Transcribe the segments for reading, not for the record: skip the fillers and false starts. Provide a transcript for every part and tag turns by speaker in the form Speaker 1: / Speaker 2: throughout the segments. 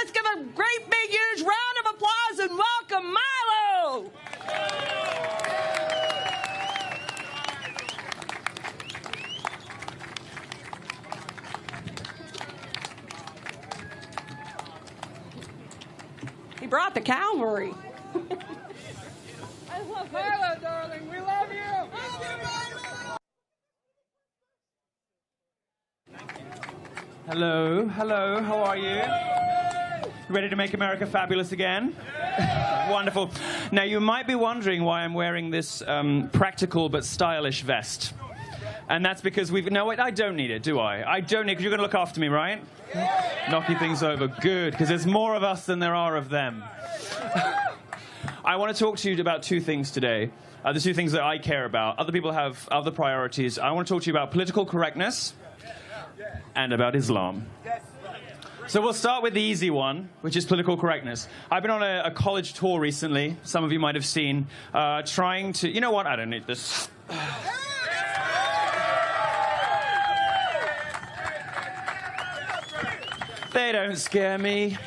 Speaker 1: Let's give a great big huge round of applause and welcome Milo! He brought the cavalry.
Speaker 2: I love Milo, darling. We love you.
Speaker 3: Hello, hello, how are you? Ready to make America fabulous again? Wonderful. Now, you might be wondering why I'm wearing this practical but stylish vest. And that's because no, wait, I don't need it, do I? I don't need it, because you're going to look after me, right? Knocking things over. Good, because there's more of us than there are of them. I want to talk to you about two things today. The two things that I care about. Other people have other priorities. I want to talk to you about political correctness and about Islam. So we'll start with the easy one, which is political correctness. I've been on a college tour recently, some of you might have seen, trying to... You know what? I don't need this. They don't scare me.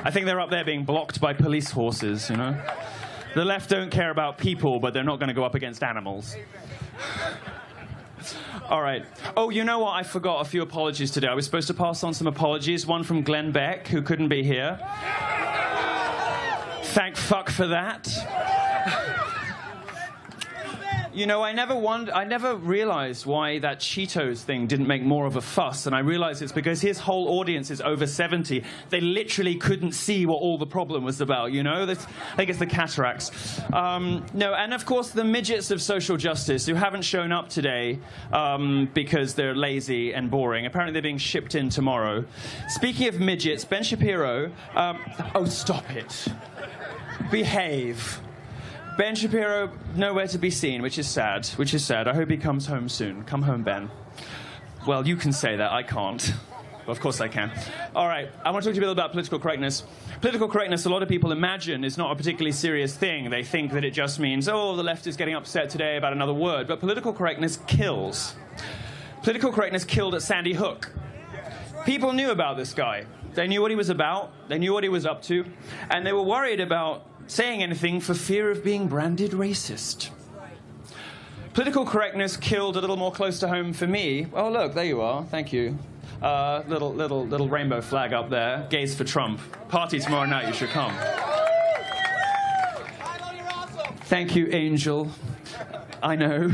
Speaker 3: I think they're up there being blocked by police horses, you know? The left don't care about people, but they're not going to go up against animals. All right. Oh, you know what? I forgot a few apologies today. I was supposed to pass on some apologies. One from Glenn Beck, who couldn't be here. Thank fuck for that. You know, I never realized why that Cheetos thing didn't make more of a fuss, and I realized it's because his whole audience is over 70. They literally couldn't see what all the problem was about, you know? I think it's the cataracts. No, and of course the midgets of social justice who haven't shown up today because they're lazy and boring. Apparently they're being shipped in tomorrow. Speaking of midgets, Ben Shapiro... oh, stop it. Behave. Ben Shapiro, nowhere to be seen, which is sad, I hope he comes home soon. Come home, Ben. Well, you can say that, I can't. Well, of course I can. All right, I want to talk to you a bit about political correctness. Political correctness, a lot of people imagine, is not a particularly serious thing. They think that it just means, oh, the left is getting upset today about another word. But political correctness kills. Political correctness killed at Sandy Hook. People knew about this guy. They knew what he was about, they knew what he was up to, and they were worried about saying anything for fear of being branded racist. Political correctness killed a little more close to home for me. Oh, look, there you are. Thank you. Little rainbow flag up there. Gays for Trump. Party tomorrow night. You should come. Thank you, Angel. I know.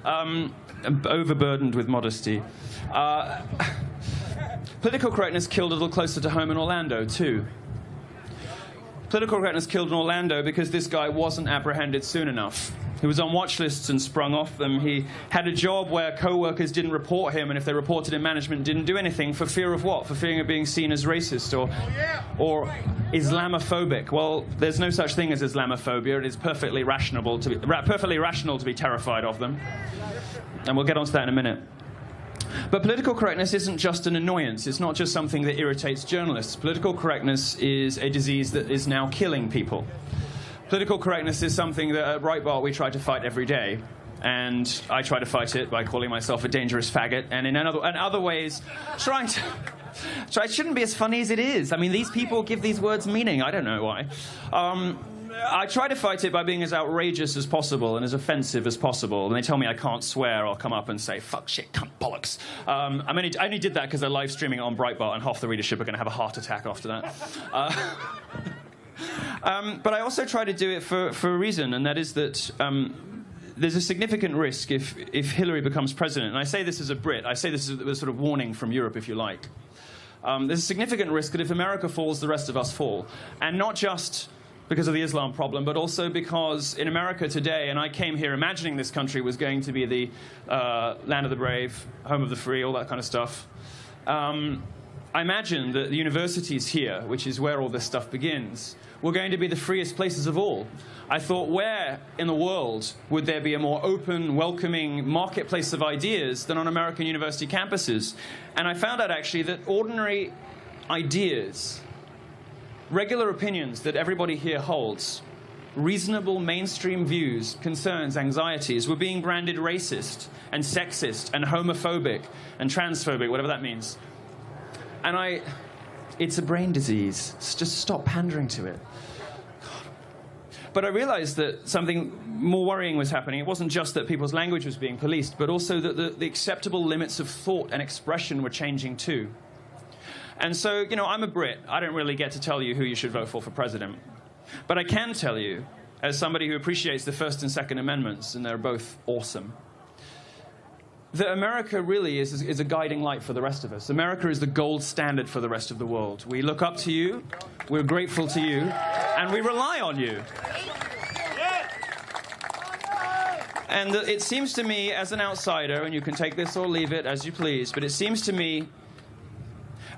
Speaker 3: I'm overburdened with modesty. Political correctness killed a little closer to home in Orlando, too. Political correctness killed in Orlando because this guy wasn't apprehended soon enough. He was on watch lists and sprung off them. He had a job where co-workers didn't report him, and if they reported him, management didn't do anything for fear of what? For fear of being seen as racist or Islamophobic. Well, there's no such thing as Islamophobia. It is perfectly rational to be terrified of them. And we'll get onto that in a minute. But political correctness isn't just an annoyance. It's not just something that irritates journalists. Political correctness is a disease that is now killing people. Political correctness is something that at Breitbart we try to fight every day. And I try to fight it by calling myself a dangerous faggot, and in other ways trying to... So it shouldn't be as funny as it is. I mean, these people give these words meaning. I don't know why. I try to fight it by being as outrageous as possible and as offensive as possible. And they tell me I can't swear. I'll come up and say, fuck, shit, cunt, bollocks. I only did that because they're live streaming it on Breitbart, and half the readership are going to have a heart attack after that. But I also try to do it for a reason, and that is that there's a significant risk if Hillary becomes president. And I say this as a Brit. I say this as a sort of warning from Europe, if you like. There's a significant risk that if America falls, the rest of us fall. And not just because of the Islam problem, but also because in America today, and I came here imagining this country was going to be the land of the brave, home of the free, all that kind of stuff. I imagined that the universities here, which is where all this stuff begins, were going to be the freest places of all. I thought, where in the world would there be a more open, welcoming marketplace of ideas than on American university campuses? And I found out, actually, that ordinary ideas, regular opinions that everybody here holds, reasonable mainstream views, concerns, anxieties, were being branded racist and sexist and homophobic and transphobic, whatever that means. And I It's a brain disease. Just stop pandering to it. But I realized that something more worrying was happening. It wasn't just that people's language was being policed, but also that the acceptable limits of thought and expression were changing too. And so, you know, I'm a Brit. I don't really get to tell you who you should vote for president. But I can tell you, as somebody who appreciates the First and Second Amendments, and they're both awesome, that America really is a guiding light for the rest of us. America is the gold standard for the rest of the world. We look up to you, we're grateful to you, and we rely on you. And it seems to me, as an outsider, and you can take this or leave it as you please, but it seems to me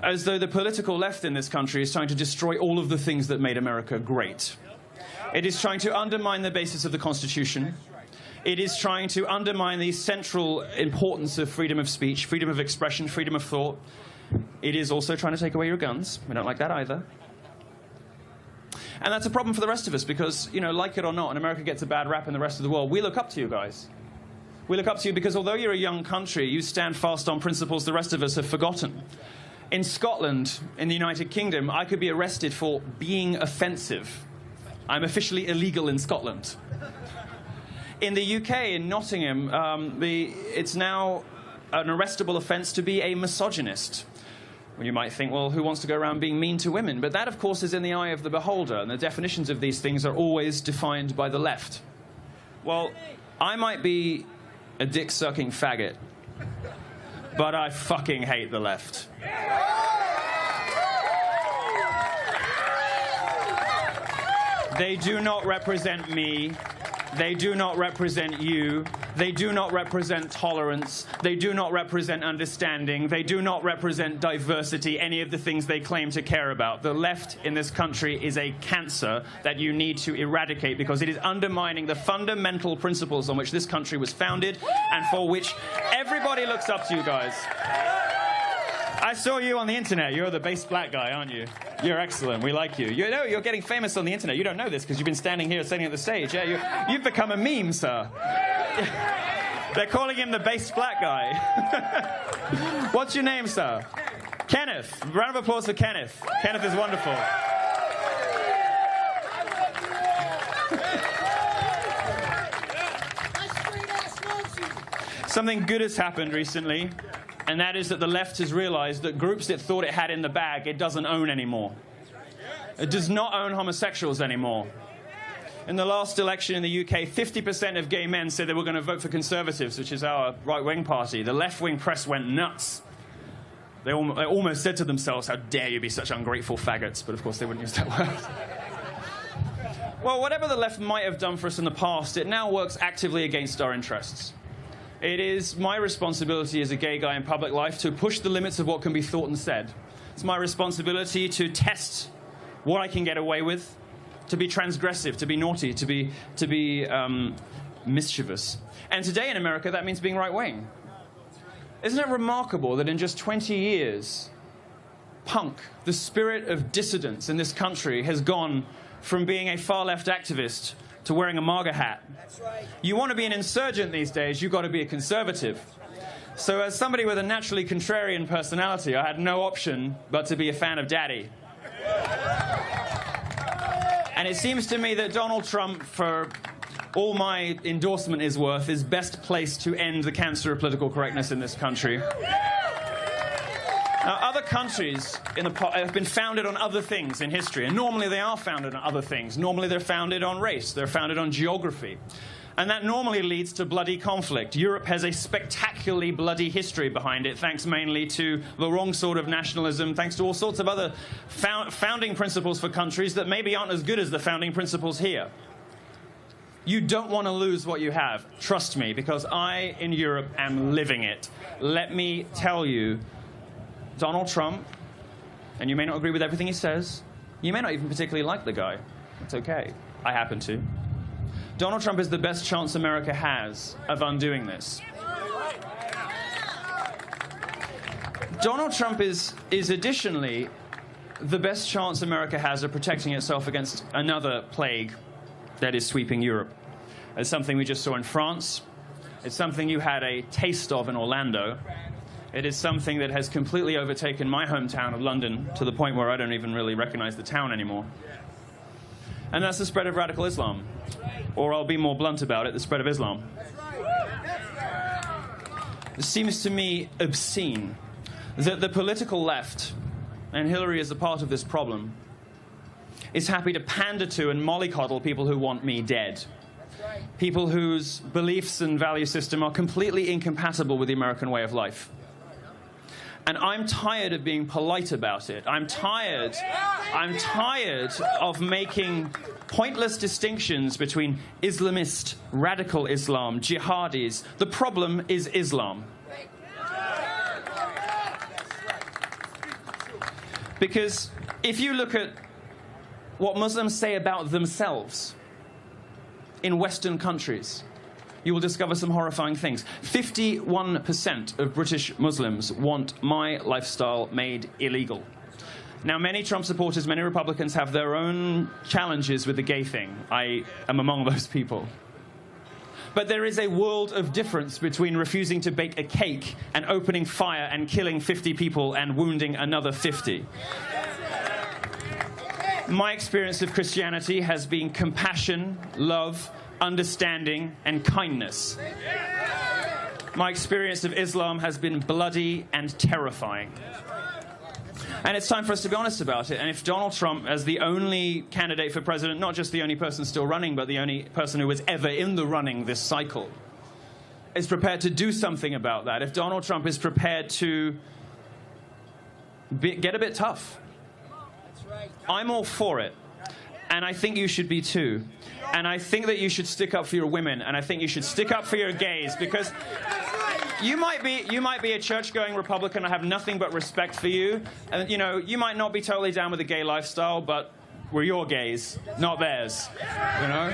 Speaker 3: as though the political left in this country is trying to destroy all of the things that made America great. It is trying to undermine the basis of the Constitution. It is trying to undermine the central importance of freedom of speech, freedom of expression, freedom of thought. It is also trying to take away your guns. We don't like that either. And that's a problem for the rest of us because, you know, like it or not, and America gets a bad rap in the rest of the world, we look up to you guys. We look up to you because although you're a young country, you stand fast on principles the rest of us have forgotten. In Scotland, in the United Kingdom, I could be arrested for being offensive. I'm officially illegal in Scotland. In the UK, in Nottingham, it's now an arrestable offence to be a misogynist. Well, you might think, well, who wants to go around being mean to women? But that, of course, is in the eye of the beholder, and the definitions of these things are always defined by the left. Well, I might be a dick-sucking faggot, but I fucking hate the left. They do not represent me. They do not represent you. They do not represent tolerance. They do not represent understanding. They do not represent diversity, any of the things they claim to care about. The left in this country is a cancer that you need to eradicate because it is undermining the fundamental principles on which this country was founded and for which everybody looks up to you guys. I saw you on the internet. You're the bass black guy, aren't you? You're excellent. We like you. You know, you're getting famous on the internet. You don't know this because you've been standing here sitting at the stage. Yeah, you've become a meme, sir. They're calling him the bass black guy. What's your name, sir? Kenneth. Round of applause for Kenneth. Kenneth is wonderful. Something good has happened recently. And that is that the left has realized that groups it thought it had in the bag, it doesn't own anymore. It does not own homosexuals anymore. In the last election in the UK, 50% of gay men said they were going to vote for Conservatives, which is our right-wing party. The left-wing press went nuts. They almost said to themselves, how dare you be such ungrateful faggots? But of course they wouldn't use that word. Well, whatever the left might have done for us in the past, it now works actively against our interests. It is my responsibility as a gay guy in public life to push the limits of what can be thought and said. It's my responsibility to test what I can get away with, to be transgressive, to be naughty, to be mischievous. And today in America, that means being right-wing. Isn't it remarkable that in just 20 years, punk, the spirit of dissidence in this country, has gone from being a far-left activist to wearing a MAGA hat. That's right. You want to be an insurgent these days, you've got to be a conservative. So as somebody with a naturally contrarian personality, I had no option but to be a fan of Daddy. And it seems to me that Donald Trump, for all my endorsement is worth, is best placed to end the cancer of political correctness in this country. Now, other countries have been founded on other things in history, and normally they are founded on other things. Normally they're founded on race, they're founded on geography. And that normally leads to bloody conflict. Europe has a spectacularly bloody history behind it, thanks mainly to the wrong sort of nationalism, thanks to all sorts of other founding principles for countries that maybe aren't as good as the founding principles here. You don't want to lose what you have, trust me, because I, in Europe, am living it. Let me tell you, Donald Trump, and you may not agree with everything he says, you may not even particularly like the guy. It's okay. I happen to. Donald Trump is the best chance America has of undoing this. Donald Trump is additionally the best chance America has of protecting itself against another plague that is sweeping Europe. It's something we just saw in France. It's something you had a taste of in Orlando. It is something that has completely overtaken my hometown of London to the point where I don't even really recognize the town anymore. And that's the spread of radical Islam. Or I'll be more blunt about it, the spread of Islam. It seems to me obscene that the political left, and Hillary is a part of this problem, is happy to pander to and mollycoddle people who want me dead. People whose beliefs and value system are completely incompatible with the American way of life. And I'm tired of being polite about it. I'm tired of making pointless distinctions between Islamist, radical Islam, jihadis. The problem is Islam. Because if you look at what Muslims say about themselves in Western countries, you will discover some horrifying things. 51% of British Muslims want my lifestyle made illegal. Now, many Trump supporters, many Republicans have their own challenges with the gay thing. I am among those people. But there is a world of difference between refusing to bake a cake and opening fire and killing 50 people and wounding another 50. My experience of Christianity has been compassion, love, understanding, and kindness. My experience of Islam has been bloody and terrifying. And it's time for us to be honest about it. And if Donald Trump, as the only candidate for president, not just the only person still running, but the only person who was ever in the running this cycle, is prepared to do something about that, if Donald Trump is prepared to get a bit tough, I'm all for it. And I think you should be too. And I think that you should stick up for your women, and I think you should stick up for your gays, because you might be a church-going Republican. I have nothing but respect for you. And you know, you might not be totally down with the gay lifestyle, but we're your gays, not theirs. You know?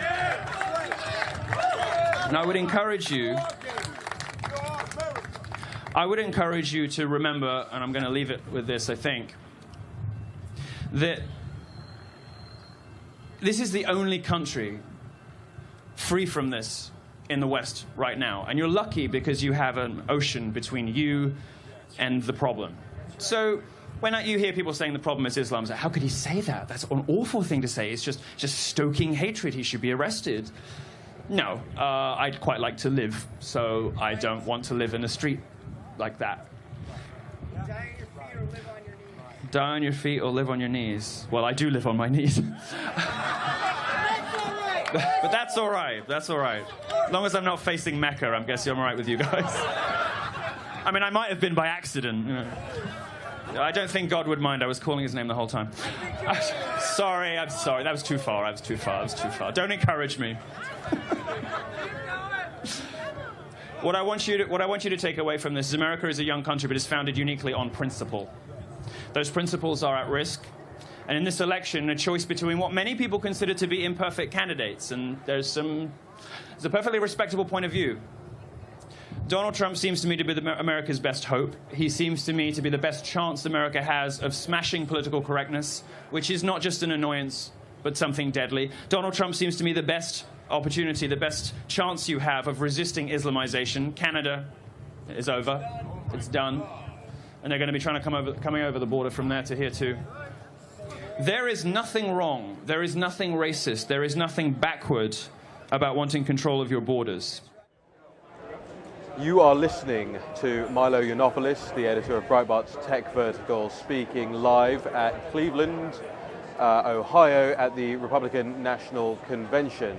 Speaker 3: And I would encourage you to remember, and I'm going to leave it with this, I think, that this is the only country free from this in the West right now. And you're lucky because you have an ocean between you and the problem. So when you hear people saying the problem is Islam, it's like, how could he say that? That's an awful thing to say. It's just stoking hatred. He should be arrested. No, I'd quite like to live, so I don't want to live in a street like that. Die on your feet or live on your knees. Well, I do live on my knees. But that's all right. That's all right. As long as I'm not facing Mecca, I'm guessing I'm all right with you guys. I mean, I might have been by accident. You know. I don't think God would mind. I was calling his name the whole time. I'm sorry. That was too far. Don't encourage me. What I want you to take away from this is America is a young country, but it's founded uniquely on principle. Those principles are at risk. And in this election, a choice between what many people consider to be imperfect candidates, and there's a perfectly respectable point of view. Donald Trump seems to me to be America's best hope. He seems to me to be the best chance America has of smashing political correctness, which is not just an annoyance, but something deadly. Donald Trump seems to me the best opportunity, the best chance you have of resisting Islamization. Canada is over. It's done. And they're going to be coming over the border from there to here too. There is nothing wrong, there is nothing racist, there is nothing backward about wanting control of your borders.
Speaker 4: You are listening to Milo Yiannopoulos, the editor of Breitbart's Tech Vertical, speaking live at Cleveland, Ohio, at the Republican National Convention.